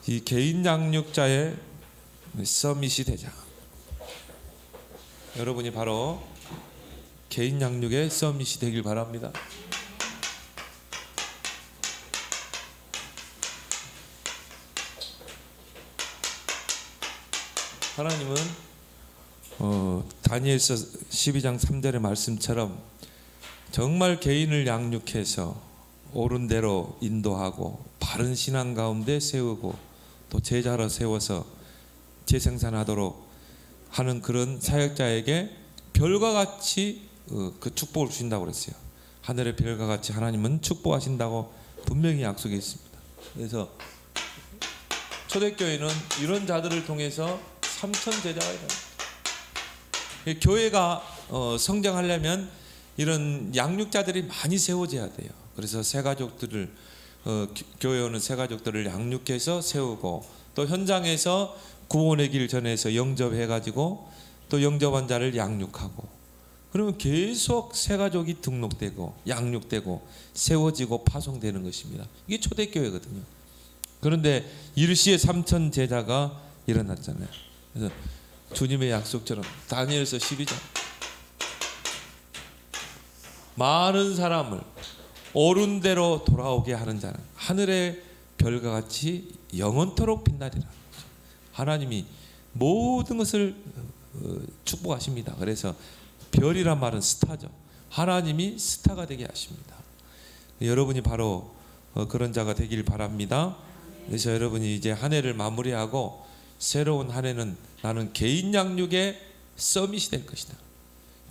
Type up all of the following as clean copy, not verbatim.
이 개인 양육자의 서밋이 되자. 여러분이 바로 개인 양육의 서밋이 되길 바랍니다. 하나님은 다니엘서 12장 3절의 말씀처럼 정말 개인을 양육해서 옳은 대로 인도하고 바른 신앙 가운데 세우고 또 제자로 세워서 재생산하도록 하는 그런 사역자에게 별과 같이 그 축복을 주신다고 그랬어요. 하늘의 별과 같이 하나님은 축복하신다고 분명히 약속이 있습니다. 그래서 초대교회는 이런 자들을 통해서 3천 제자가 있다. 교회가 성장하려면 이런 양육자들이 많이 세워져야 돼요. 그래서 새가족들을 교회 오는 새가족들을 양육해서 세우고 또 현장에서 구원의 길 전해서 영접해가지고 또 영접한 자를 양육하고 그러면 계속 새가족이 등록되고 양육되고 세워지고 파송되는 것입니다. 이게 초대교회거든요. 그런데 일시에 3천 제자가 일어났잖아요. 그래서 주님의 약속처럼 다니엘서 12장 많은 사람을 옳은 대로 돌아오게 하는 자는 하늘의 별과 같이 영원토록 빛나리라. 하나님이 모든 것을 축복하십니다. 그래서 별이란 말은 스타죠. 하나님이 스타가 되게 하십니다. 여러분이 바로 그런 자가 되길 바랍니다. 그래서 여러분이 이제 한 해를 마무리하고 새로운 한 해는 나는 개인 양육의 서밋이 될 것이다.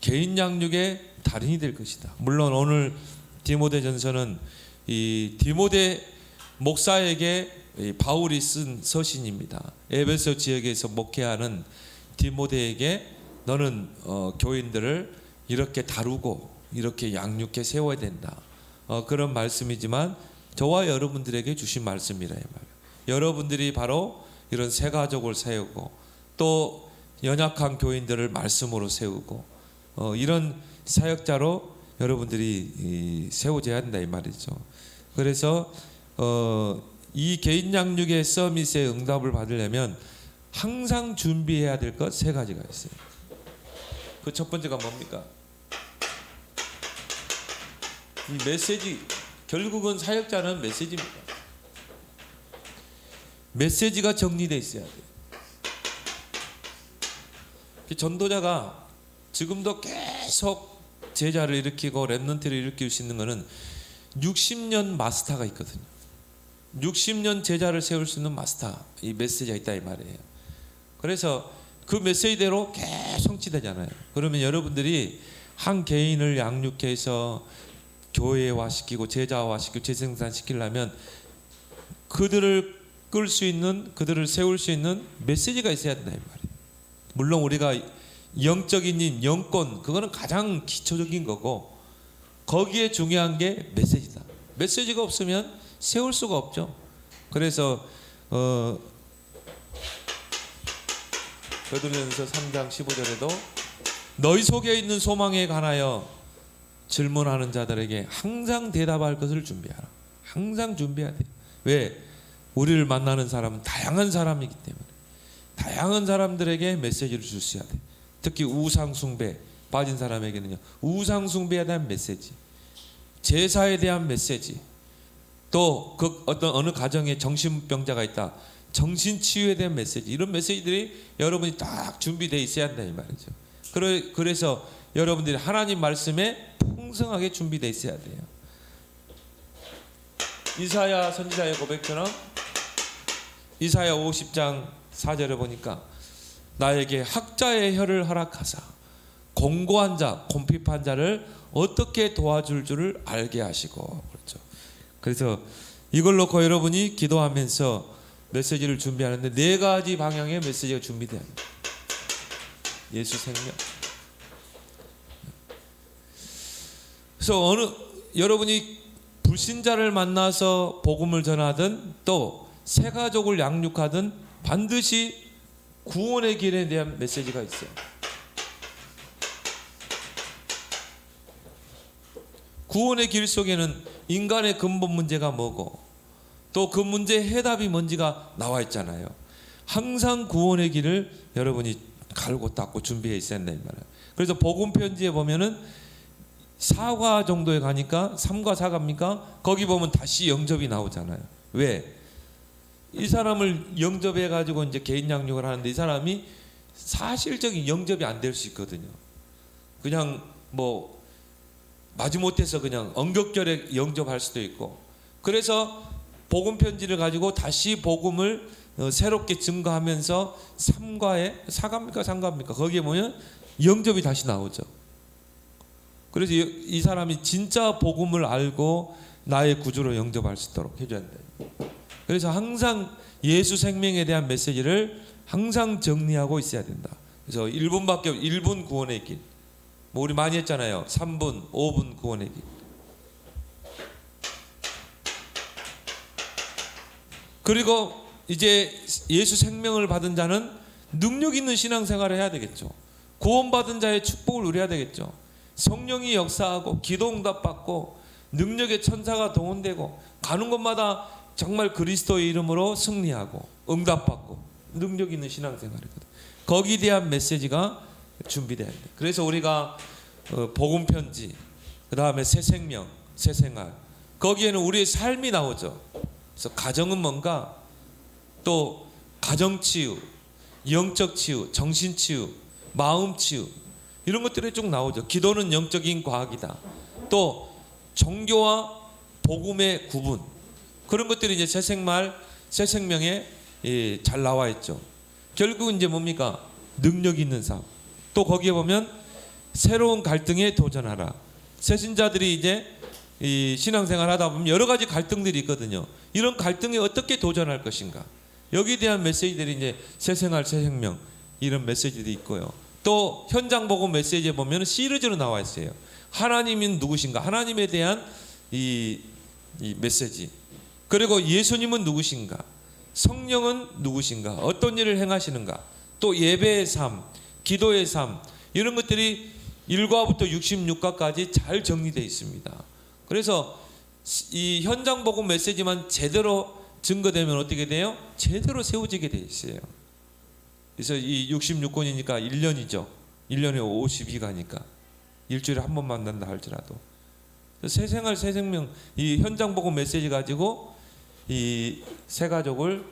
개인 양육의 달인이 될 것이다. 물론 오늘 디모데전서는 이 디모데 목사에게 바울이 쓴 서신입니다. 에베소 지역에서 목회하는 디모데에게 너는 교인들을 이렇게 다루고 이렇게 양육해 세워야 된다. 그런 말씀이지만 저와 여러분들에게 주신 말씀이라 이 말이에요. 여러분들이 바로 이런 새 가족을 세우고 또 연약한 교인들을 말씀으로 세우고 이런 사역자로 여러분들이 세워져야 한다 이 말이죠. 그래서 이 개인 양육의 서밋의 응답을 받으려면 항상 준비해야 될 것 세 가지가 있어요. 그 첫 번째가 뭡니까? 이 메시지, 결국은 사역자는 메시지입니다. 메시지가 정리되어 있어야 돼요. 전도자가 지금도 계속 제자를 일으키고 렘넌트를 일으킬 수 있는 것은 60년 마스터가 있거든요. 60년 제자를 세울 수 있는 마스터, 이 메시지가 있다 이 말이에요. 그래서 그 메시지대로 계속 성취되잖아요. 그러면 여러분들이 한 개인을 양육해서 교회화시키고 제자화시키고 재생산시키려면 그들을 끌 수 있는, 그들을 세울 수 있는 메시지가 있어야 된다 이 말이에요. 물론 우리가 영적인 영권, 그거는 가장 기초적인 거고 거기에 중요한 게 메시지다. 메시지가 없으면 세울 수가 없죠. 그래서 베드로전서 3장 15절에도 너희 속에 있는 소망에 관하여 질문하는 자들에게 항상 대답할 것을 준비하라. 항상 준비해야 돼요. 왜? 우리를 만나는 사람은 다양한 사람이기 때문에 다양한 사람들에게 메시지를 줄 수 있어야 돼. 특히 우상숭배 빠진 사람에게는요, 우상숭배에 대한 메시지, 제사에 대한 메시지, 또 그 어떤 어느 가정에 정신병자가 있다, 정신치유에 대한 메시지, 이런 메시지들이 여러분이 딱 준비되어 있어야 한다 이 말이죠. 그래서 여러분들이 하나님 말씀에 풍성하게 준비되어 있어야 돼요. 이사야 선지자의 고백처럼 이사야 50장 4절에 보니까 나에게 학자의 혀를 허락하사 공고한 자, 곰핍한 자를 어떻게 도와줄 줄을 알게 하시고, 그렇죠. 그래서 이걸 놓고 여러분이 기도하면서 메시지를 준비하는데 네 가지 방향의 메시지가 준비돼야 합니다. 예수 생명. 그래서 여러분이 불신자를 만나서 복음을 전하든 또 새 가족을 양육하든 반드시 구원의 길에 대한 메시지가 있어요. 구원의 길 속에는 인간의 근본 문제가 뭐고 또 그 문제의 해답이 뭔지가 나와 있잖아요. 항상 구원의 길을 여러분이 갈고 닦고 준비해 있어야 된다 이 말이에요. 그래서 복음 편지에 보면은 4과 정도에 가니까 3과 4가입니까? 거기 보면 다시 영접이 나오잖아요. 왜? 이 사람을 영접해 가지고 이제 개인 양육을 하는데 이 사람이 사실적인 영접이 안 될 수 있거든요. 그냥 뭐 마지못해서 그냥 언격결에 영접할 수도 있고. 그래서 복음 편지를 가지고 다시 복음을 새롭게 증거하면서 3과에 4가입니까 3가입니까? 거기에 보면 영접이 다시 나오죠. 그래서 이 사람이 진짜 복음을 알고 나의 구주로 영접할 수 있도록 해줘야 된다. 그래서 항상 예수 생명에 대한 메시지를 항상 정리하고 있어야 된다. 그래서 1분 구원의 길. 뭐 우리 많이 했잖아요. 3분, 5분 구원의 길. 그리고 이제 예수 생명을 받은 자는 능력 있는 신앙생활을 해야 되겠죠. 구원받은 자의 축복을 누려야 되겠죠. 성령이 역사하고 기도 응답받고 능력의 천사가 동원되고 가는 곳마다 정말 그리스도의 이름으로 승리하고 응답받고 능력 있는 신앙생활이거든. 거기에 대한 메시지가 준비돼야 돼. 그래서 우리가 복음 편지, 그 다음에 새 생명, 새 생활, 거기에는 우리의 삶이 나오죠. 그래서 가정은 뭔가, 또 가정 치유, 영적 치유, 정신 치유, 마음 치유, 이런 것들이 쭉 나오죠. 기도는 영적인 과학이다. 또 종교와 복음의 구분, 그런 것들이 이제 새 생명에 잘 나와 있죠. 결국은 이제 뭡니까? 능력 있는 삶. 또 거기에 보면 새로운 갈등에 도전하라. 새신자들이 이제 이 신앙생활 하다 보면 여러 가지 갈등들이 있거든요. 이런 갈등에 어떻게 도전할 것인가? 여기에 대한 메시지들이 이제 새 생활, 새 생명, 이런 메시지들이 있고요. 또 현장 복음 메시지에 보면 시리즈로 나와 있어요. 하나님은 누구신가? 하나님에 대한 이 메시지. 그리고 예수님은 누구신가? 성령은 누구신가? 어떤 일을 행하시는가? 또 예배의 삶, 기도의 삶, 이런 것들이 1과부터 66과까지 잘 정리되어 있습니다. 그래서 이 현장 복음 메시지만 제대로 증거되면 어떻게 돼요? 제대로 세워지게 되어 있어요. 그래서 이 66권이니까 1년이죠. 1년에 52가니까 일주일에 한 번 만난다 할지라도 새 생활 새 생명, 이 현장 복음 메시지 가지고 이 새 가족을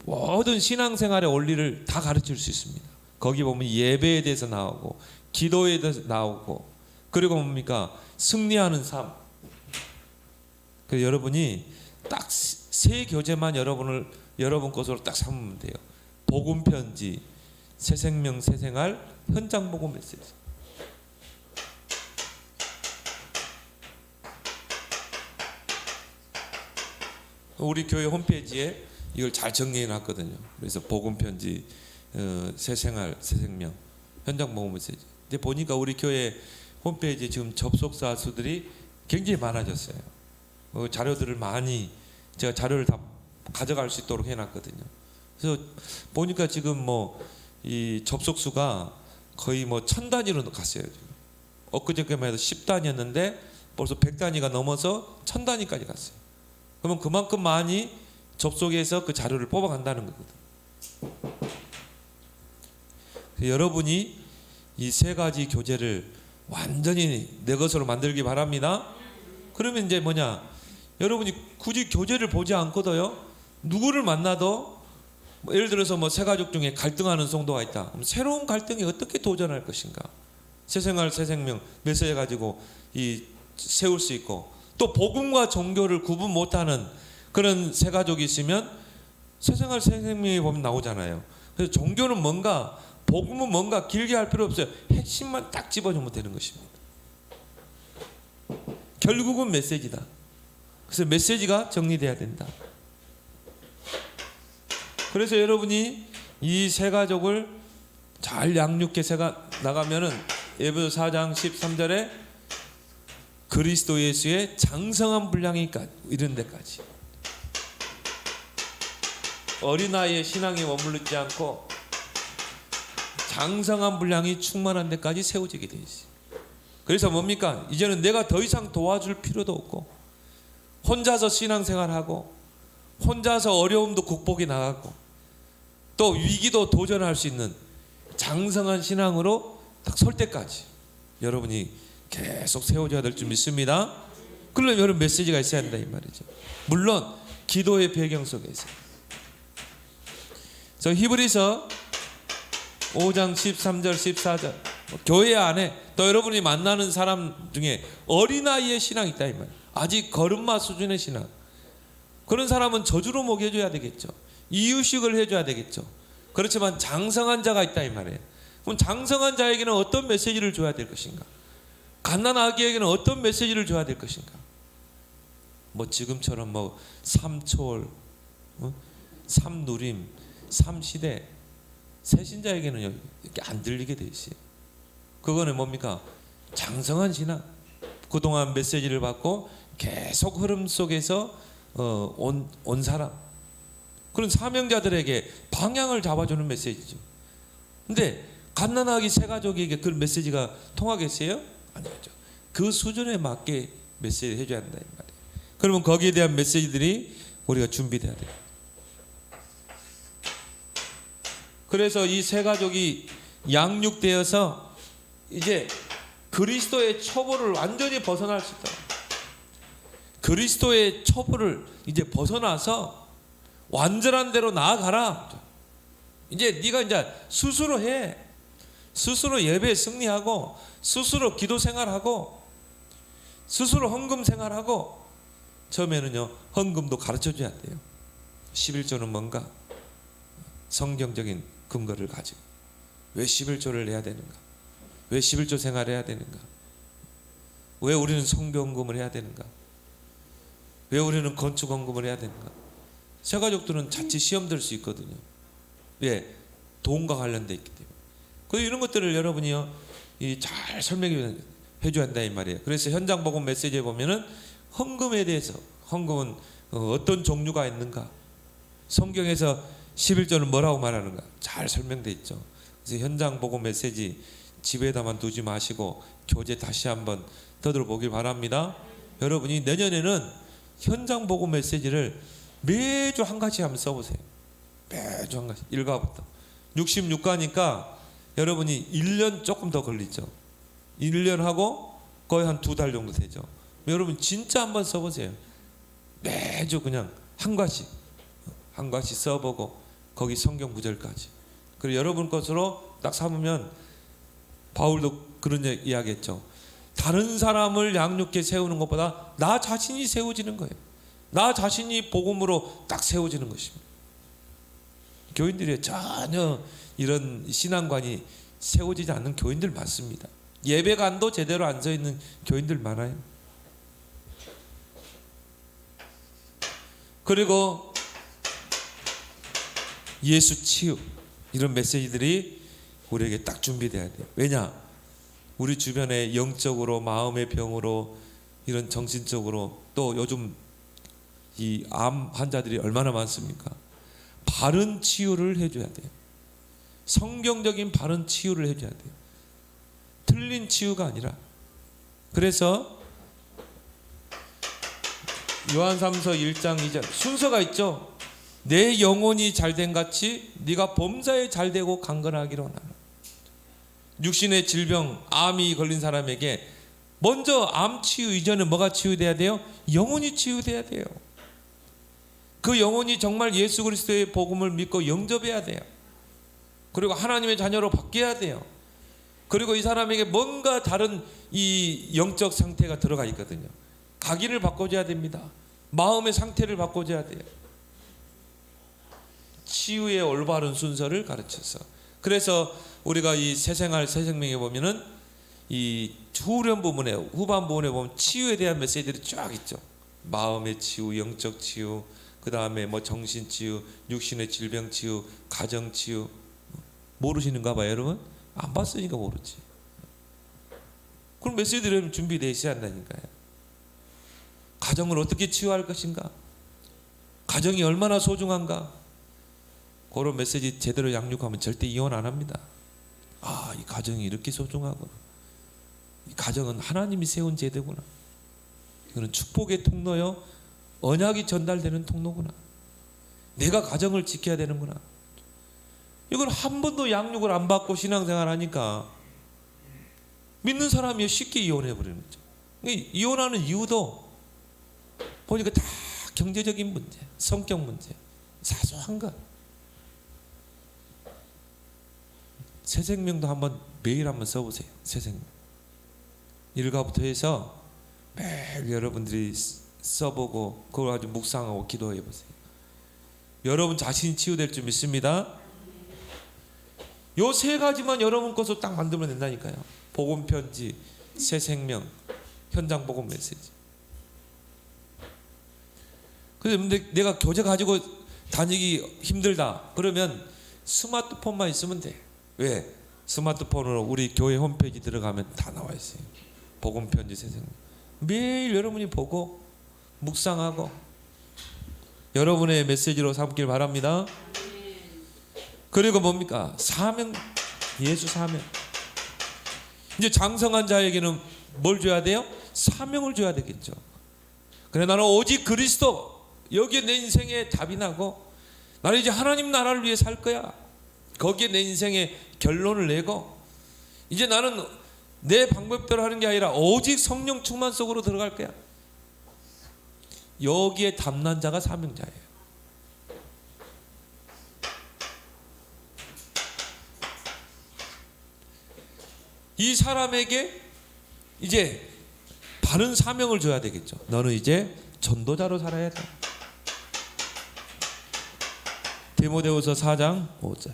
모든 신앙생활의 원리를 다 가르칠 수 있습니다. 거기 보면 예배에 대해서 나오고 기도에 대해서 나오고, 그리고 뭡니까? 승리하는 삶. 그 여러분이 딱 세 교재만 여러분 것으로 딱 삼으면 돼요. 복음 편지, 새 생명, 새 생활, 현장 복음 메시지. 우리 교회 홈페이지에 이걸 잘 정리해 놨거든요. 그래서 복음 편지, 새 생활, 새 생명, 현장 복음 메시지. 이제 보니까 우리 교회 홈페이지에 지금 접속자 수들이 굉장히 많아졌어요. 자료들을 많이 제가 자료를 다 가져갈 수 있도록 해놨거든요. 그래서 보니까 지금 뭐 이 접속 수가 거의 뭐 1000단위로 갔어요. 지금. 엊그저께만 해도 10단위였는데 벌써 100단위가 넘어서 1000단위까지 갔어요. 그러면 그만큼 많이 접속해서 그 자료를 뽑아간다는 거거든. 여러분이 이 세 가지 교재를 완전히 내 것으로 만들기 바랍니다. 그러면 이제 뭐냐? 여러분이 굳이 교재를 보지 않고도요, 누구를 만나도 예를 들어서 뭐 새 가족 중에 갈등하는 성도가 있다. 그럼 새로운 갈등에 어떻게 도전할 것인가? 새 생활, 새 생명 메시지 가지고 세울 수 있고, 또 복음과 종교를 구분 못하는 그런 새 가족이 있으면 새 생활, 새 생명에 보면 나오잖아요. 그래서 종교는 뭔가, 복음은 뭔가 길게 할 필요 없어요. 핵심만 딱 집어주면 되는 것입니다. 결국은 메시지다. 그래서 메시지가 정리돼야 된다. 그래서 여러분이 이 새 가족을 잘 양육해 나가면은 에베소 4장 13절에 그리스도 예수의 장성한 분량이 이런 데까지, 어린아이의 신앙에 머무르지 않고 장성한 분량이 충만한 데까지 세워지게 되어 있어요. 그래서 뭡니까? 이제는 내가 더 이상 도와줄 필요도 없고 혼자서 신앙생활하고 혼자서 어려움도 극복해 나가고 또 위기도 도전할 수 있는 장성한 신앙으로 딱 설 때까지 여러분이 계속 세워져야 될 줄 믿습니다. 그러면 여러분 메시지가 있어야 한다 이 말이죠. 물론 기도의 배경 속에서. 그래서 히브리서 5장 13절 14절 교회 안에 또 여러분이 만나는 사람 중에 어린아이의 신앙이 있다 이 말이에요. 아직 걸음마 수준의 신앙. 그런 사람은 저주로 먹여줘야 되겠죠. 이유식을 해줘야 되겠죠. 그렇지만 장성한 자가 있다 이 말이에요. 그럼 장성한 자에게는 어떤 메시지를 줘야 될 것인가? 갓난아기에게는 어떤 메시지를 줘야 될 것인가? 뭐 지금처럼 뭐 삼초월, 삼누림, 삼시대 새신자에게는 이렇게 안 들리게 돼 있어요. 그거는 뭡니까? 장성한 신앙. 그동안 메시지를 받고 계속 흐름 속에서 온 사람. 그런 사명자들에게 방향을 잡아주는 메시지죠. 근데 갓난아기 새 가족에게 그 메시지가 통하겠어요? 아니죠. 그 수준에 맞게 메시지를 해줘야 한다 이 말이에요. 그러면 거기에 대한 메시지들이 우리가 준비돼야 돼요. 그래서 이 새 가족이 양육되어서 이제 그리스도의 첩보를 완전히 벗어날 수 있다. 그리스도의 첩보를 이제 벗어나서 완전한 대로 나아가라. 이제 네가 이제 스스로 해. 스스로 예배에 승리하고 스스로 기도 생활하고 스스로 헌금 생활하고 처음에는요 헌금도 가르쳐줘야 돼요. 11조는 뭔가 성경적인 근거를 가지고 왜 11조를 내야 되는가? 왜 11조 생활해야 되는가? 왜 우리는 성경금을 해야 되는가? 왜 우리는 건축헌금을 해야 되는가? 새가족들은 자칫 시험 들 수 있거든요. 왜? 돈과 관련돼 있기 때문에. 그래서 이런 것들을 여러분이요 잘 설명해 줘야 한다 이 말이에요. 그래서 현장 복음 메시지에 보면은 헌금에 대해서 헌금은 어떤 종류가 있는가? 성경에서 11조는 뭐라고 말하는가? 잘 설명돼 있죠. 그래서 현장 복음 메시지 집에다만 두지 마시고 교재 다시 한번 떠들어보길 바랍니다. 여러분이 내년에는 현장 복음 메시지를 매주 한 가지 한번 써보세요. 매주 한 가지 1과부터 66과니까 여러분이 1년 조금 더 걸리죠. 1년 하고 거의 한 2달 정도 되죠. 여러분 진짜 한번 써보세요. 매주 그냥 한 과씩 써보고 거기 성경 구절까지. 그리고 여러분 것으로 딱 삼으면 바울도 그런 이야기했죠. 다른 사람을 양육해 세우는 것보다 나 자신이 세워지는 거예요. 나 자신이 복음으로 딱 세워지는 것입니다. 교인들이 전혀 이런 신앙관이 세워지지 않는 교인들 많습니다. 예배관도 제대로 안 서 있는 교인들 많아요. 그리고 예수 치유 이런 메시지들이 우리에게 딱 준비돼야 돼요. 왜냐? 우리 주변에 영적으로 마음의 병으로 이런 정신적으로 또 요즘 이 암 환자들이 얼마나 많습니까? 바른 치유를 해줘야 돼요. 성경적인 바른 치유를 해줘야 돼요. 틀린 치유가 아니라. 그래서 요한삼서 1장 2절 순서가 있죠. 내 영혼이 잘된 같이 네가 범사에 잘되고 강건하기로 나는. 육신의 질병 암이 걸린 사람에게 먼저 암 치유 이전에 뭐가 치유돼야 돼요? 영혼이 치유돼야 돼요. 그 영혼이 정말 예수 그리스도의 복음을 믿고 영접해야 돼요. 그리고 하나님의 자녀로 바뀌어야 돼요. 그리고 이 사람에게 뭔가 다른 이 영적 상태가 들어가 있거든요. 각인을 바꿔줘야 됩니다. 마음의 상태를 바꿔줘야 돼요. 치유의 올바른 순서를 가르쳐서. 그래서 우리가 이 새생활 새생명에 보면은 이 후련 부분에 후반 부분에 보면 치유에 대한 메시지들이 쫙 있죠. 마음의 치유, 영적 치유, 그 다음에 뭐 정신 치유, 육신의 질병 치유, 가정 치유. 모르시는가 봐요, 여러분? 안 봤으니까 모르지. 그럼 메시지들은 준비되어 있어야 한다니까요. 가정을 어떻게 치유할 것인가? 가정이 얼마나 소중한가? 그런 메시지 제대로 양육하면 절대 이혼 안 합니다. 아, 이 가정이 이렇게 소중하구나. 이 가정은 하나님이 세운 제도구나. 이거는 축복의 통로요, 언약이 전달되는 통로구나. 내가 가정을 지켜야 되는구나. 이걸 한 번도 양육을 안 받고 신앙생활 하니까 믿는 사람이 쉽게 이혼해 버리는 거죠. 이혼하는 이유도 보니까 다 경제적인 문제, 성격 문제, 사소한 것. 새 생명도 한번 매일 한번 써보세요. 새 생명. 일가부터 해서 매일 여러분들이 써보고 그걸 아주 묵상하고 기도해 보세요. 여러분 자신이 치유될 줄 믿습니다. 요 세 가지만 여러분 것으로 딱 만들면 된다니까요. 복음 편지, 새 생명, 현장 복음 메시지. 근데 내가 교재 가지고 다니기 힘들다 그러면 스마트폰만 있으면 돼. 왜? 스마트폰으로 우리 교회 홈페이지 들어가면 다 나와 있어요. 복음 편지, 새 생명. 매일 여러분이 보고 묵상하고 여러분의 메시지로 삼길 바랍니다. 그리고 뭡니까? 사명, 예수 사명. 이제 장성한 자에게는 뭘 줘야 돼요? 사명을 줘야 되겠죠. 그래, 나는 오직 그리스도, 여기에 내 인생의 답이 나고 나는 이제 하나님 나라를 위해 살 거야. 거기에 내 인생의 결론을 내고 이제 나는 내 방법대로 하는 게 아니라 오직 성령 충만 속으로 들어갈 거야. 여기에 담난 자가 사명자예요. 이 사람에게 이제 바른 사명을 줘야 되겠죠. 너는 이제 전도자로 살아야 돼. 디모데후서 4장 5절.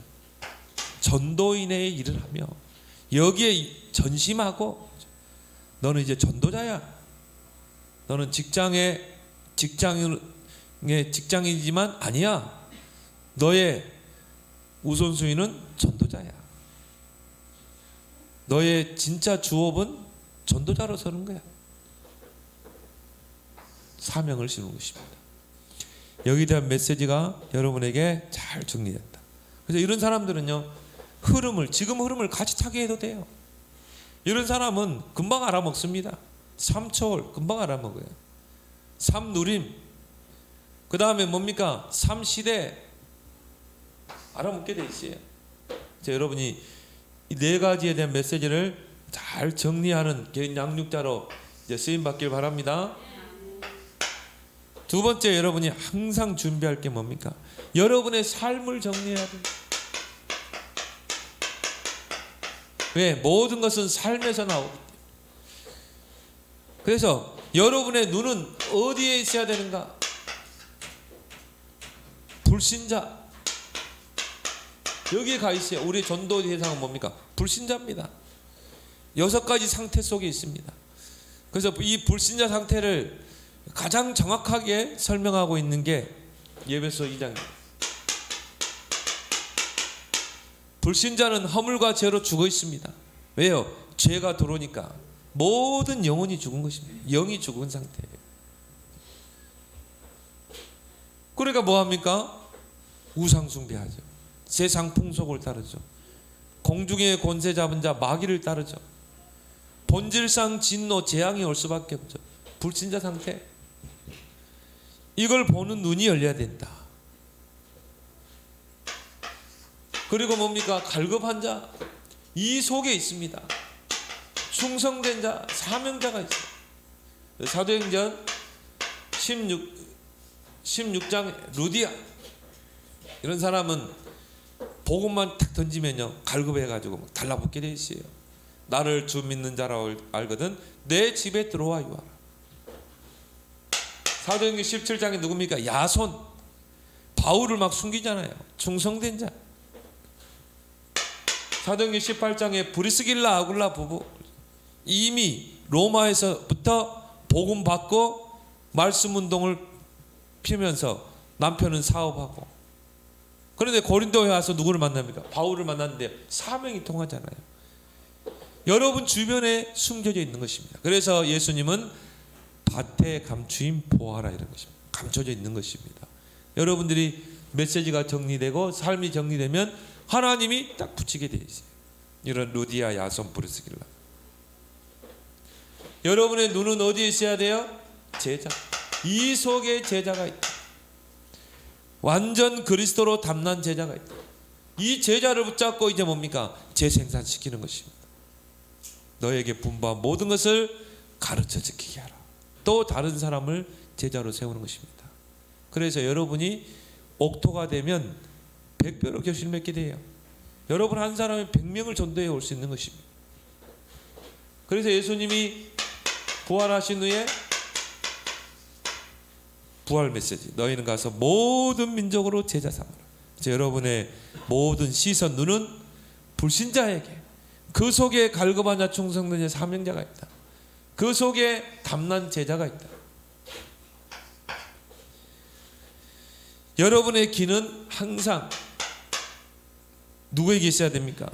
전도인의 일을 하며 여기에 전심하고 너는 이제 전도자야. 너는 직장인이지만 아니야. 너의 우선순위는 전도자야. 너의 진짜 주업은 전도자로 서는 거야. 사명을 씌우는 것입니다. 여기에 대한 메시지가 여러분에게 잘 정리됐다. 그래서 이런 사람들은요, 지금 흐름을 같이 타게 해도 돼요. 이런 사람은 금방 알아먹습니다. 삼초월 금방 알아먹어요. 삼누림, 그 다음에 뭡니까? 삼시대 알아먹게 돼 있어요. 여러분이 이 네 가지에 대한 메시지를 잘 정리하는 개인 양육자로 이제 쓰임 받길 바랍니다. 두 번째, 여러분이 항상 준비할 게 뭡니까? 여러분의 삶을 정리해야 돼요. 왜? 모든 것은 삶에서 나오기 때문에. 그래서 여러분의 눈은 어디에 있어야 되는가? 불신자, 여기에 가 있어요. 우리 전도 대상은 뭡니까? 불신자입니다. 6가지 상태 속에 있습니다. 그래서 이 불신자 상태를 가장 정확하게 설명하고 있는 게 예배서 2장입니다. 불신자는 허물과 죄로 죽어 있습니다. 왜요? 죄가 들어오니까 모든 영혼이 죽은 것입니다. 영이 죽은 상태예요. 그러니까 뭐합니까? 우상 숭배하죠. 세상 풍속을 따르죠. 공중의 권세 잡은 자 마귀를 따르죠. 본질상 진노 재앙이 올 수밖에 없죠. 불신자 상태. 이걸 보는 눈이 열려야 된다. 그리고 뭡니까? 갈급한 자, 이 속에 있습니다. 충성된 자, 사명자가 있어요. 사도행전 16장 루디아, 이런 사람은 복음만 탁 던지면요 갈급해가지고 달라붙게 돼 있어요. 나를 주 믿는 자라고 알거든 내 집에 들어와 유하라. 사도행전 17장에 누굽니까? 야손, 바울을 막 숨기잖아요. 충성된 자. 사도행전 18장에 브리스길라 아굴라 부부, 이미 로마에서부터 복음 받고 말씀 운동을 피우면서 남편은 사업하고, 그런데 고린도에 와서 누구를 만납니까? 바울을 만났는데 사명이 통하잖아요. 여러분 주변에 숨겨져 있는 것입니다. 그래서 예수님은 밭에 감추인 보아라 이런 것입니다. 감춰져 있는 것입니다. 여러분들이 메시지가 정리되고 삶이 정리되면 하나님이 딱 붙이게 되어 있어요. 이런 루디아, 야손, 브리스길라. 여러분의 눈은 어디에 있어야 돼요? 제자. 이 속에 제자가 있다. 완전 그리스도로 담난 제자가 있다. 이 제자를 붙잡고 이제 뭡니까? 재생산시키는 것입니다. 너에게 분부한 모든 것을 가르쳐 지키게 하라. 또 다른 사람을 제자로 세우는 것입니다. 그래서 여러분이 옥토가 되면 100배로 결실 맺게 돼요. 여러분 한 사람이 100명을 전도해 올 수 있는 것입니다. 그래서 예수님이 부활하신 후에 부활 메시지, 너희는 가서 모든 민족으로 제자 삼으라. 여러분의 모든 시선, 눈은 불신자에게, 그 속에 갈급한 자 충성된 자 사명자가 있다. 그 속에 담난 제자가 있다. 여러분의 귀는 항상 누구에게 있어야 됩니까?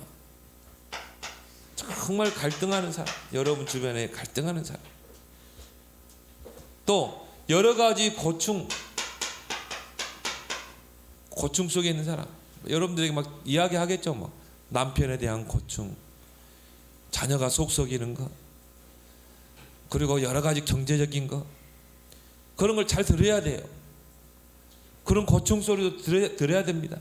정말 갈등하는 사람, 여러분 주변에 갈등하는 사람, 또 여러 가지 고충 속에 있는 사람, 여러분들에게 막 이야기하겠죠. 뭐 남편에 대한 고충, 자녀가 속썩이는 거, 그리고 여러 가지 경제적인 거, 그런 걸 잘 들어야 돼요. 그런 고충 소리도 들어야 됩니다.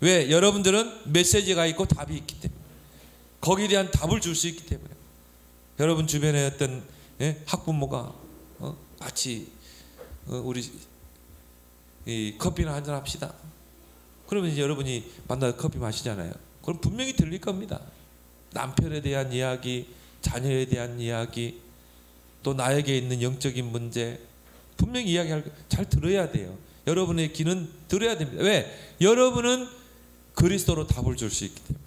왜? 여러분들은 메시지가 있고 답이 있기 때문에, 거기에 대한 답을 줄 수 있기 때문에. 여러분 주변에 어떤 학부모가 같이 우리 이 커피나 한잔 합시다. 그러면 이제 여러분이 만나서 커피 마시잖아요. 그럼 분명히 들릴 겁니다. 남편에 대한 이야기, 자녀에 대한 이야기, 또 나에게 있는 영적인 문제, 분명히 이야기할 거 잘 들어야 돼요. 여러분의 귀는 들어야 됩니다. 왜? 여러분은 그리스도로 답을 줄 수 있기 때문에.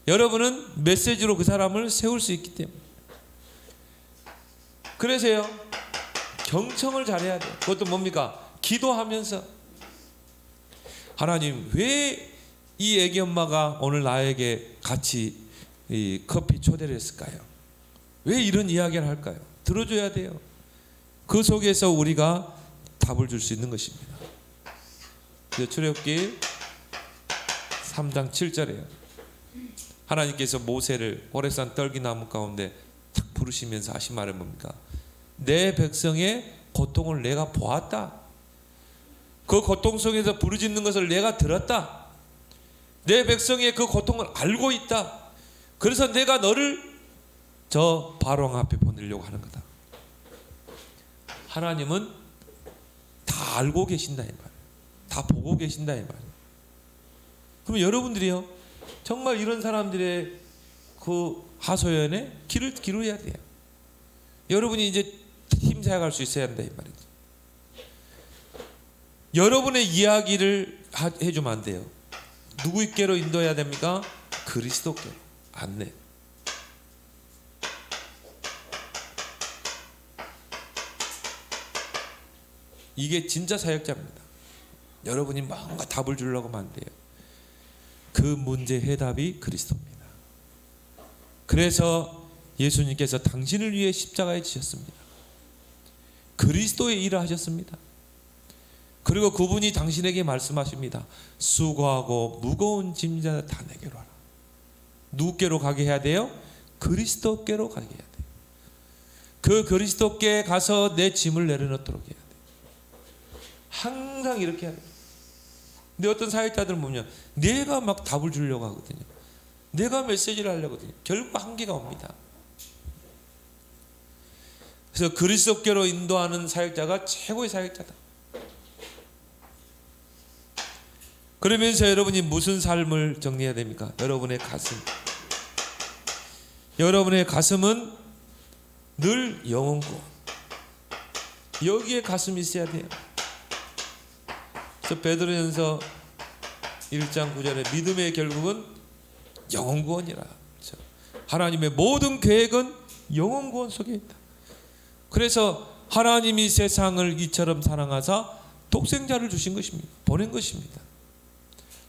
여러분은 메시지로 그 사람을 세울 수 있기 때문에. 그래서요, 경청을 잘해야 돼요. 그것도 뭡니까? 기도하면서, 하나님 왜 이 애기 엄마가 오늘 나에게 같이 이 커피 초대를 했을까요? 왜 이런 이야기를 할까요? 들어줘야 돼요. 그 속에서 우리가 답을 줄 수 있는 것입니다. 출애굽기 3장 7절에요. 하나님께서 모세를 호렙산 떨기나무 가운데 탁 부르시면서 하신 말은 뭡니까? 내 백성의 고통을 내가 보았다. 그 고통 속에서 부르짖는 것을 내가 들었다. 내 백성의 그 고통을 알고 있다. 그래서 내가 너를 저 바로왕 앞에 보내려고 하는 거다. 하나님은 다 알고 계신다 이 말이에요. 다 보고 계신다 이 말이에요. 그럼 여러분들이요, 정말 이런 사람들의 그 하소연에 귀를 기울여야 돼요. 여러분이 이제 팀 사역할 수 있어야 한다 이 말이죠. 여러분의 이야기를 해주면 안 돼요. 누구께로 인도해야 됩니까? 그리스도께로 안내. 이게 진짜 사역자입니다. 여러분이 뭔가 답을 주려고 하면 안 돼요. 그 문제 해답이 그리스도입니다. 그래서 예수님께서 당신을 위해 십자가에 지셨습니다. 그리스도의 일을 하셨습니다. 그리고 그분이 당신에게 말씀하십니다. 수고하고 무거운 짐자 다 내게로 하라. 누구께로 가게 해야 돼요? 그리스도께로 가게 해야 돼요. 그 그리스도께 가서 내 짐을 내려놓도록 해야 돼요. 항상 이렇게 해야 돼요. 근데 어떤 사역자들은 보면 내가 막 답을 주려고 하거든요. 내가 메시지를 하려고 하거든요. 결국 한계가 옵니다. 그래서 그리스도께로 인도하는 사역자가 최고의 사역자다. 그러면서 여러분이 무슨 삶을 정리해야 됩니까? 여러분의 가슴. 여러분의 가슴은 늘 영혼구원. 여기에 가슴이 있어야 돼요. 그래서 베드로전서 1장 9절에 믿음의 결국은 영혼구원이라. 그렇죠? 하나님의 모든 계획은 영혼구원 속에 있다. 그래서 하나님이 세상을 이처럼 사랑하사 독생자를 주신 것입니다. 보낸 것입니다.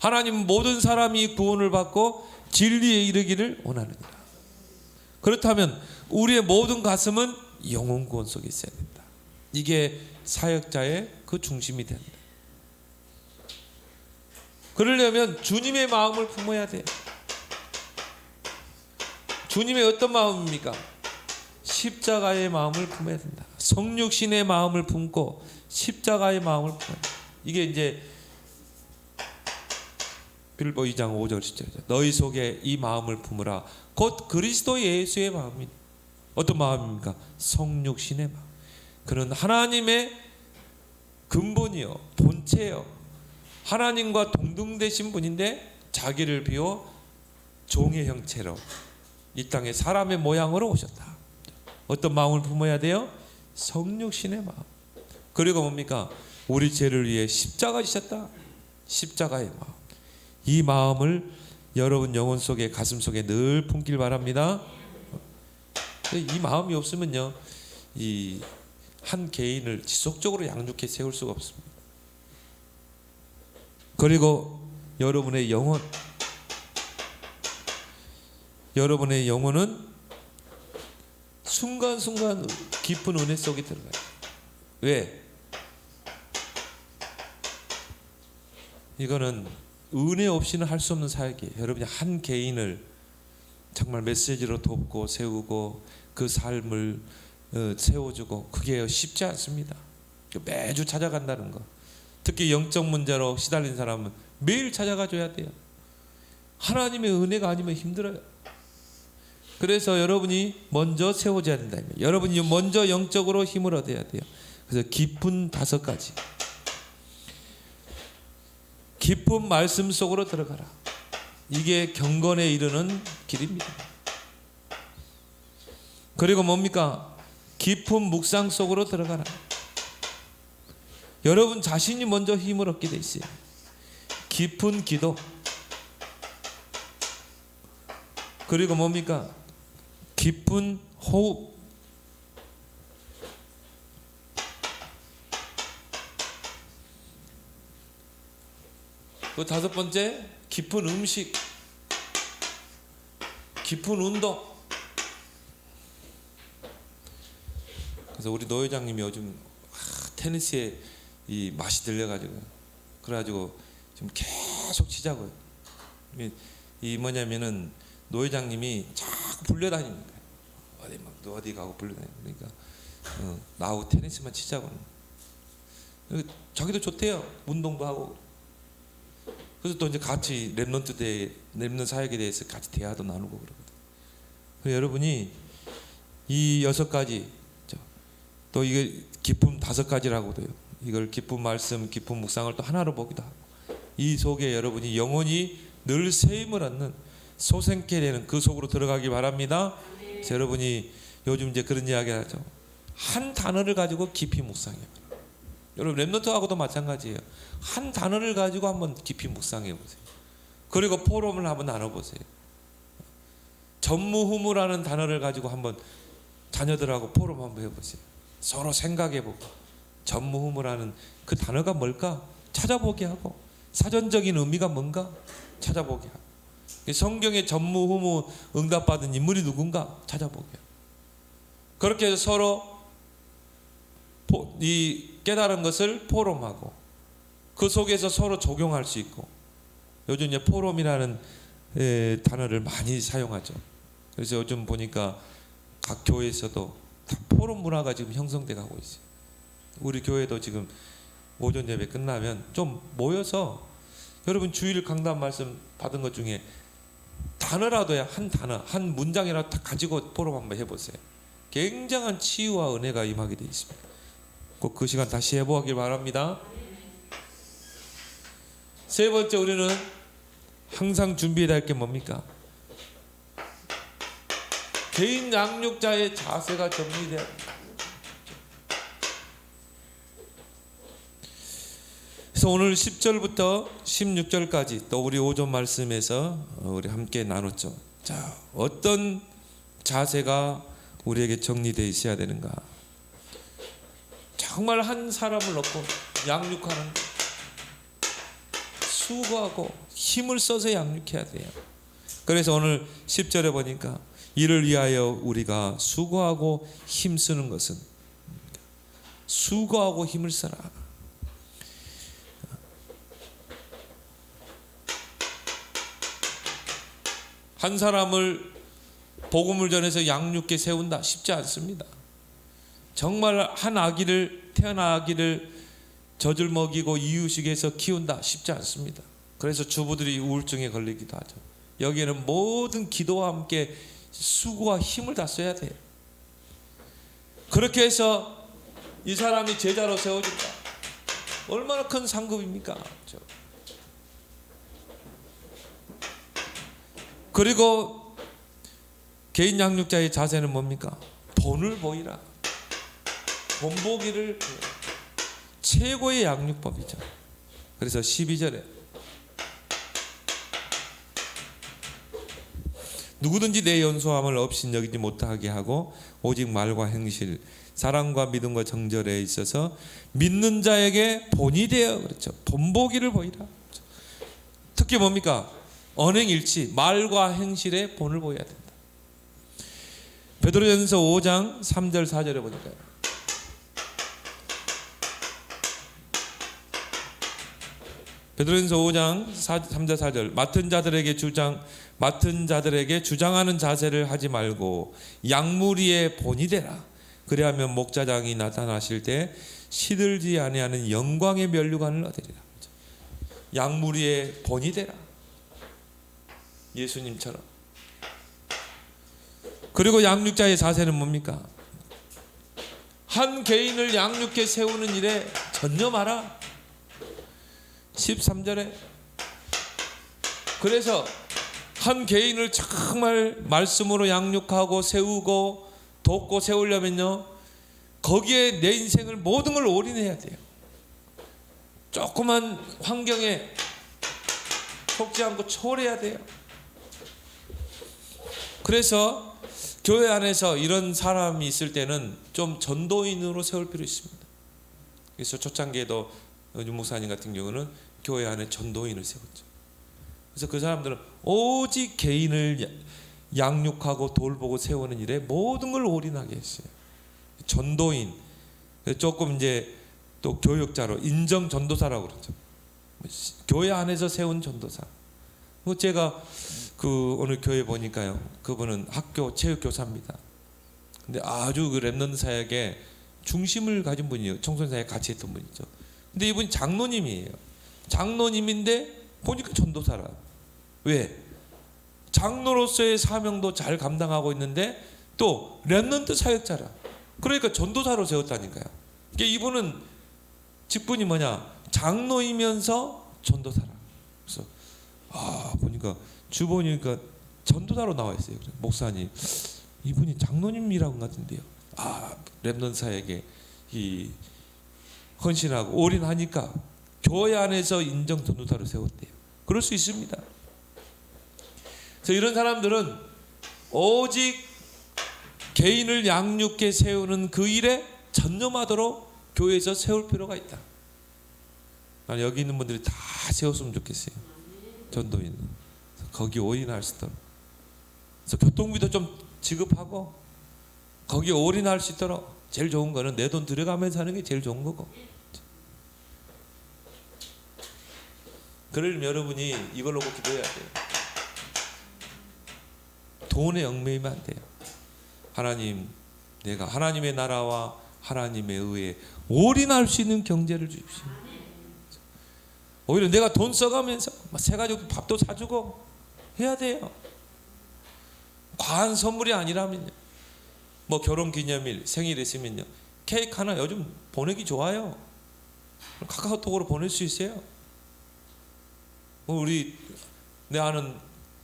하나님은 모든 사람이 구원을 받고 진리에 이르기를 원하느니라. 그렇다면 우리의 모든 가슴은 영혼 구원 속에 있어야 된다. 이게 사역자의 그 중심이 된다. 그러려면 주님의 마음을 품어야 돼요. 주님의 어떤 마음입니까? 십자가의 마음을 품어야 된다. 성육신의 마음을 품고 십자가의 마음을 품어야 된다. 이게 이제 빌보 2장 5절 10절이죠. 너희 속에 이 마음을 품으라. 곧 그리스도 예수의 마음입니다. 어떤 마음입니까? 성육신의 마음. 그는 하나님의 근본이요, 본체요, 하나님과 동등되신 분인데 자기를 비워 종의 형체로 이 땅에 사람의 모양으로 오셨다. 어떤 마음을 품어야 돼요? 성육신의 마음. 그리고 뭡니까? 우리 죄를 위해 십자가 지셨다. 십자가의 마음. 이 마음을 여러분 영혼 속에, 가슴 속에 늘 품길 바랍니다. 이 마음이 없으면요, 이 한 개인을 지속적으로 양육해 세울 수가 없습니다. 그리고 여러분의 영혼은 순간순간 깊은 은혜 속에 들어가요. 왜? 이거는 은혜 없이는 할 수 없는 사역이에요. 여러분이 한 개인을 정말 메시지로 돕고 세우고 그 삶을 세워주고, 그게 쉽지 않습니다. 매주 찾아간다는 거. 특히 영적 문제로 시달린 사람은 매일 찾아가 줘야 돼요. 하나님의 은혜가 아니면 힘들어요. 그래서 여러분이 먼저 세워져야 된다. 여러분이 먼저 영적으로 힘을 얻어야 돼요. 그래서 깊은 5가지. 깊은 말씀 속으로 들어가라. 이게 경건에 이르는 길입니다. 그리고 뭡니까? 깊은 묵상 속으로 들어가라. 여러분 자신이 먼저 힘을 얻게 돼 있어요. 깊은 기도. 그리고 뭡니까? 깊은 호흡. 그 5번째, 깊은 음식, 깊은 운동. 그래서 우리 노 회장님이 요즘 테니스에 이 맛이 들려가지고, 그래가지고 지금 계속 치자고요. 이 뭐냐면은 노 회장님이 자꾸 불려다니는 거예요. 어디 가고 불려다니고. 그러니까 나하고 테니스만 치자고. 자기도 좋대요. 운동도 하고. 그래서 또 이제 같이 랩런트 사역에 대해서 같이 대화도 나누고 그러거든요. 그래서 여러분이 이 6가지, 또 이게 깊은 5가지라고도요. 이걸 깊은 말씀, 깊은 묵상을 또 하나로 보기도 하고, 이 속에 여러분이 영혼이 늘 세임을 얻는 소생케 되는 그 속으로 들어가기 바랍니다. 여러분이 요즘 이제 그런 이야기 하죠. 한 단어를 가지고 깊이 묵상해요. 여러분 랩런트하고도 마찬가지예요. 한 단어를 가지고 한번 깊이 묵상해 보세요. 그리고 포럼을 한번 나눠보세요. 전무후무라는 단어를 가지고 한번 자녀들하고 포럼 한번 해보세요. 서로 생각해보고, 전무후무라는 그 단어가 뭘까 찾아보게 하고, 사전적인 의미가 뭔가 찾아보게 하고, 성경에 전무후무 응답받은 인물이 누군가 찾아보게 하고, 그렇게 해서 서로 이 깨달은 것을 포럼하고, 그 속에서 서로 적용할 수 있고. 요즘 이제 포럼이라는 단어를 많이 사용하죠. 그래서 요즘 보니까 각 교회에서도 다 포럼 문화가 지금 형성돼 가고 있어요. 우리 교회도 지금 오전 예배 끝나면 좀 모여서, 여러분 주일 강단 말씀 받은 것 중에 단어라도야, 한 단어, 한 문장이라도 다 가지고 포럼 한번 해보세요. 굉장한 치유와 은혜가 임하게 되어 있습니다. 꼭 그 시간 다시 해보길 바랍니다. 3번째, 우리는 항상 준비해야 할 게 뭡니까? 개인 양육자의 자세가 정리돼야 합니다. 그래서 오늘 10절부터 16절까지 또 우리 오전 말씀에서 우리 함께 나눴죠. 자, 어떤 자세가 우리에게 정리되어 있어야 되는가? 정말 한 사람을 놓고 양육하는, 수고하고 힘을 써서 양육해야 돼요. 그래서 오늘 10절에 보니까 이를 위하여 우리가 수고하고 힘쓰는 것은, 수고하고 힘을 써라. 한 사람을 복음을 전해서 양육해 세운다 쉽지 않습니다. 정말 한 아기를, 태어난 아기를 젖을 먹이고 이유식해서 키운다 쉽지 않습니다. 그래서 주부들이 우울증에 걸리기도 하죠. 여기에는 모든 기도와 함께 수고와 힘을 다 써야 돼요. 그렇게 해서 이 사람이 제자로 세워진다. 얼마나 큰 상급입니까? 그렇죠? 그리고 개인 양육자의 자세는 뭡니까? 본을 보이라. 본보기를 최고의 양육법이죠. 그래서 12절에 누구든지 내 연소함을 업신여기지 못하게 하고 오직 말과 행실, 사랑과 믿음과 정절에 있어서 믿는 자에게 본이 되어, 그렇죠. 본보기를 보이라. 특히 뭡니까? 언행일치, 말과 행실에 본을 보여야 된다. 베드로전서 5장 3절 4절에 보니까요. 베드로전서 5장 3절 4절 맡은 자들에게 주장하는 자세를 하지 말고 양무리의 본이 되라. 그리하면 목자장이 나타나실 때 시들지 아니하는 영광의 면류관을 얻으리라. 양무리의 본이 되라. 예수님처럼. 그리고 양육자의 자세는 뭡니까? 한 개인을 양육해 세우는 일에 전념하라. 13절에 그래서 한 개인을 정말 말씀으로 양육하고 세우고 돕고 세우려면요, 거기에 내 인생을 모든 걸 올인해야 돼요. 조그만 환경에 속지 않고 초월해야 돼요. 그래서 교회 안에서 이런 사람이 있을 때는 좀 전도인으로 세울 필요 있습니다. 그래서 초창기에도 윤 목사님 같은 경우는 교회 안에 전도인을 세웠죠. 그래서 그 사람들은 오직 개인을 양육하고 돌보고 세우는 일에 모든 걸 올인하게 했어요. 전도인, 조금 이제 또 교육자로 인정 전도사라고 그러죠. 교회 안에서 세운 전도사. 제가 그 오늘 교회 보니까요, 그분은 학교 체육 교사입니다. 근데 아주 그 렘넌트 사역에 중심을 가진 분이에요. 청소년 사역 같이 했던 분이죠. 근데 이분이 장로님이에요. 장로님인데 보니까 전도사라. 왜? 장로로서의 사명도 잘 감당하고 있는데 또 렘넌트 사역자라. 그러니까 전도사로 세웠다니까요. 그러니까 이분은 직분이 뭐냐? 장로이면서 전도사라. 그래서 보니까 주보니까 전도사로 나와 있어요. 목사님, 이분이 장로님이라고 같은데요. 렘넌트 사역에 이 헌신하고 올인하니까 교회 안에서 인정 전도사로 세웠대요. 그럴 수 있습니다. 그래서 이런 사람들은 오직 개인을 양육해 세우는 그 일에 전념하도록 교회에서 세울 필요가 있다. 난 여기 있는 분들이 다 세웠으면 좋겠어요. 전도인. 거기 올인할 수 있도록. 그래서 교통비도 좀 지급하고 거기에 올인할 수 있도록. 제일 좋은 거는 내 돈 들여가면서 하는 게 제일 좋은 거고. 그러려면 여러분이 이걸 놓고 기도해야 돼요. 돈에 얽매이면 안 돼요. 하나님, 내가 하나님의 나라와 하나님의 의에 올인할 수 있는 경제를 주십시오. 오히려 내가 돈 써가면서 새 가지고 밥도 사주고 해야 돼요. 과한 선물이 아니라면요. 뭐 결혼기념일, 생일 있으면요, 케이크 하나 요즘 보내기 좋아요. 카카오톡으로 보낼 수 있어요. 우리 내 아는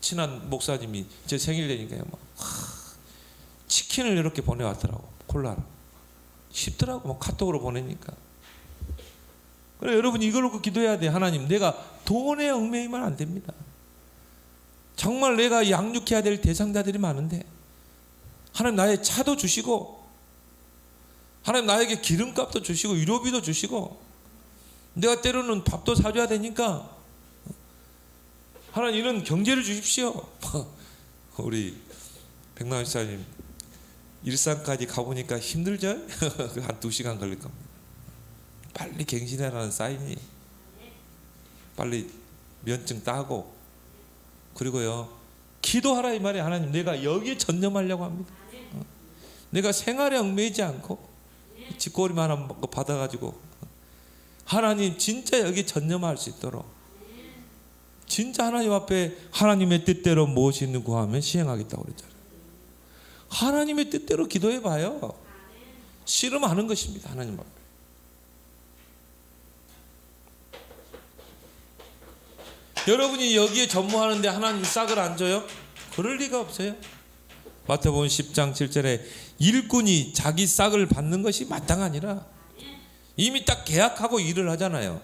친한 목사님이 제 생일 되니까요, 치킨을 이렇게 보내왔더라고. 콜라로 쉽더라고. 카톡으로 보내니까. 그래, 여러분 이걸 놓고 기도해야 돼. 하나님, 내가 돈에 얽매이면 안 됩니다. 정말 내가 양육해야 될 대상자들이 많은데 하나님 나의 차도 주시고 하나님 나에게 기름값도 주시고 유료비도 주시고 내가 때로는 밥도 사줘야 되니까 하나님 이런 경제를 주십시오. 우리 백만 집사님 일산까지 가보니까 힘들죠? 한 2시간 걸릴 겁니다. 빨리 갱신해라는 사인이, 빨리 면증 따고, 그리고요 기도하라 이 말이에요. 하나님, 내가 여기에 전념하려고 합니다. 내가 생활에 얽매이지 않고 집거리만 한 거 받아가지고 하나님 진짜 여기 전념할 수 있도록 진짜 하나님 앞에 하나님의 뜻대로 무엇이든 구하면 시행하겠다고 그랬잖아요. 하나님의 뜻대로 기도해봐요. 씨름하는 것입니다. 하나님 앞에. 여러분이 여기에 전무하는데 하나님 싹을 안 줘요? 그럴 리가 없어요. 마태복음 10장 7절에 일꾼이 자기 싹을 받는 것이 마땅하니라. 이미 딱 계약하고 일을 하잖아요.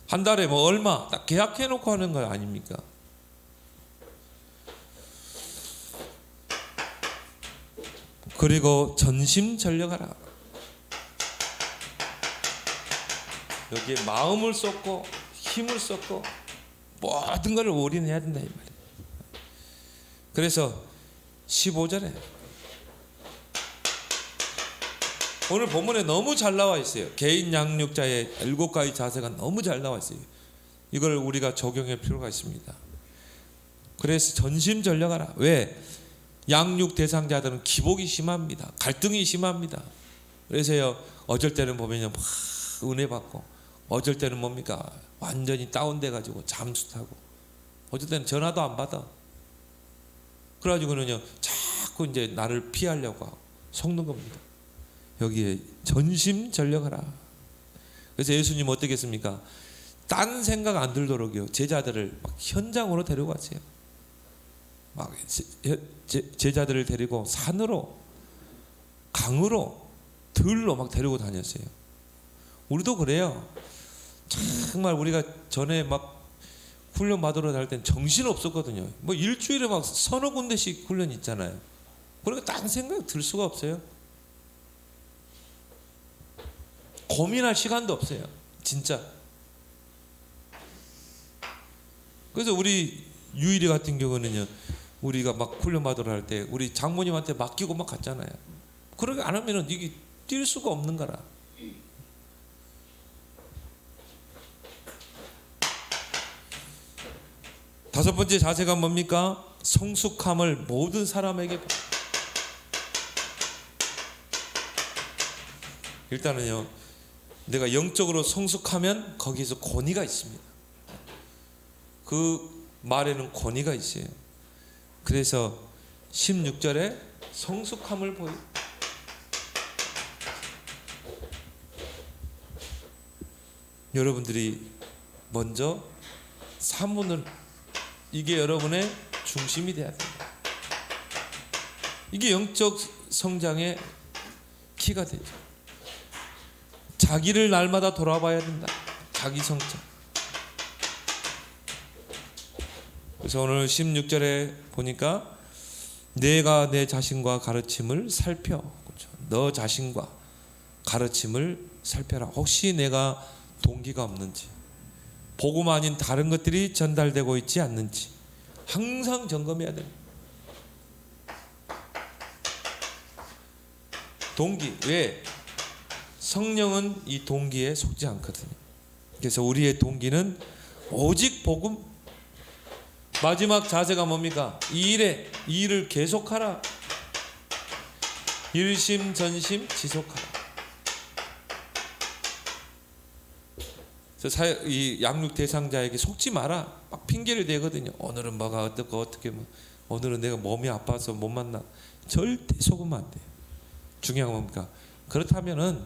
한 달에 뭐 얼마 딱 계약해놓고 하는 거 아닙니까? 그리고 전심전력하라. 여기에 마음을 쏟고 힘을 쏟고 모든 걸 올인해야 된다 이 말이에요. 그래서 15절에 오늘 본문에 너무 잘 나와 있어요. 개인 양육자의 7가지 자세가 너무 잘 나와 있어요. 이걸 우리가 적용할 필요가 있습니다. 그래서 전심전력하라. 왜? 양육 대상자들은 기복이 심합니다. 갈등이 심합니다. 그래서요 어쩔 때는 보면요 막 은혜 받고 어쩔 때는 뭡니까 완전히 다운돼 가지고 잠수 타고 어쩔 때는 전화도 안 받아. 그래가지고는요 자꾸 이제 나를 피하려고 하고 속는 겁니다. 여기에 전심전력하라. 그래서 예수님 어떻게 했습니까? 딴 생각 안 들도록요 제자들을 막 현장으로 데려갔어요. 막 제자들을 데리고 산으로 강으로 들로 막 데리고 다녔어요. 우리도 그래요. 정말 우리가 전에 막 훈련 받으러 다닐 땐 정신 없었거든요. 뭐 일주일에 막 서너 군데씩 훈련 있잖아요. 그러니까 딴 생각 들 수가 없어요. 고민할 시간도 없어요. 진짜. 그래서 우리 유일이 같은 경우는요. 우리가 막 훈련 받으러 할 때 우리 장모님한테 맡기고 막 갔잖아요. 그렇게 안 하면은 이게 뛸 수가 없는 거라. 다섯 번째 자세가 뭡니까? 성숙함을 모든 사람에게. 일단은요 내가 영적으로 성숙하면 거기에서 권위가 있습니다. 그 말에는 권위가 있어요. 그래서 16절에 성숙함을 보여. 여러분들이 먼저 사문을 이게 여러분의 중심이 돼야 됩니다. 이게 영적 성장의 키가 되죠. 자기를 날마다 돌아봐야 된다. 자기 성장. 그래서 오늘 16절에 보니까 내가 내 자신과 가르침을 살펴. 그렇죠? 너 자신과 가르침을 살펴라. 혹시 내가 동기가 없는지, 복음 아닌 다른 것들이 전달되고 있지 않는지 항상 점검해야 됩니다. 동기. 왜? 성령은 이 동기에 속지 않거든요. 그래서 우리의 동기는 오직 복음. 마지막 자세가 뭡니까? 이 일을 계속하라. 일심전심 지속하라. 그래서 이 양육 대상자에게 속지 마라. 막 핑계를 대거든요. 오늘은 뭐가 어떻고 어떻게 뭐 오늘은 내가 몸이 아파서 못 만나. 절대 속으면 안 돼요. 중요한 건 뭡니까? 그렇다면은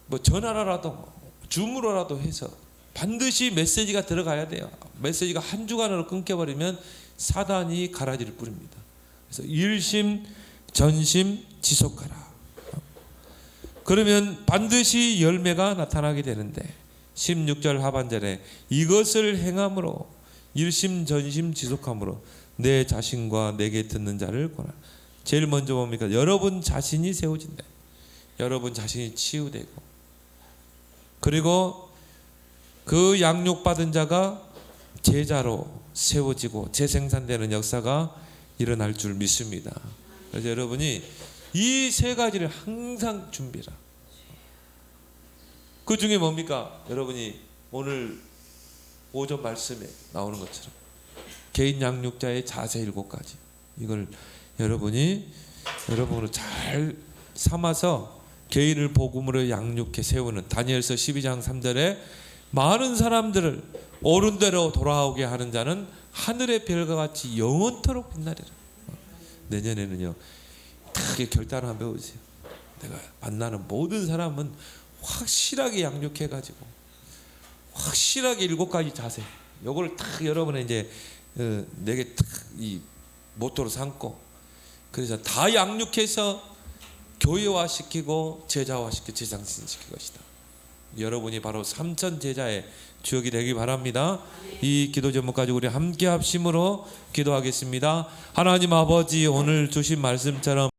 뭐 전화라도 줌으로라도 해서 반드시 메시지가 들어가야 돼요. 메시지가 한 주간으로 끊겨버리면 사단이 가라지를 뿌립니다. 그래서 일심 전심 지속하라. 그러면 반드시 열매가 나타나게 되는데 16절 하반절에 이것을 행함으로 일심 전심 지속함으로 내 자신과 내게 듣는 자를 권하라. 제일 먼저 뭡니까? 여러분 자신이 세워진다. 여러분 자신이 치유되고 그리고 그 양육받은 자가 제자로 세워지고 재생산되는 역사가 일어날 줄 믿습니다. 그래서 여러분이 이 세 가지를 항상 준비라. 그 중에 뭡니까? 여러분이 오늘 오전 말씀에 나오는 것처럼 개인 양육자의 자세 7가지 이걸 여러분이 여러분으로 잘 삼아서 개인을 복음으로 양육해 세우는 다니엘서 12장 3절에 많은 사람들을 옳은 대로 돌아오게 하는 자는 하늘의 별과 같이 영원토록 빛나리라. 내년에는요 크게 결단을 한번 해보세요. 내가 만나는 모든 사람은 확실하게 양육해 가지고 확실하게 7가지 자세 요거를 딱 여러분의 이제 내게 딱 이 모토로 삼고 그래서 다 양육해서 교회화 시키고 제자화 시키고 재상신시킬 것이다. 여러분이 바로 3천 제자의 주역이 되기 바랍니다. 이 기도 제목까지 우리 함께 합심으로 기도하겠습니다. 하나님 아버지, 오늘 주신 말씀처럼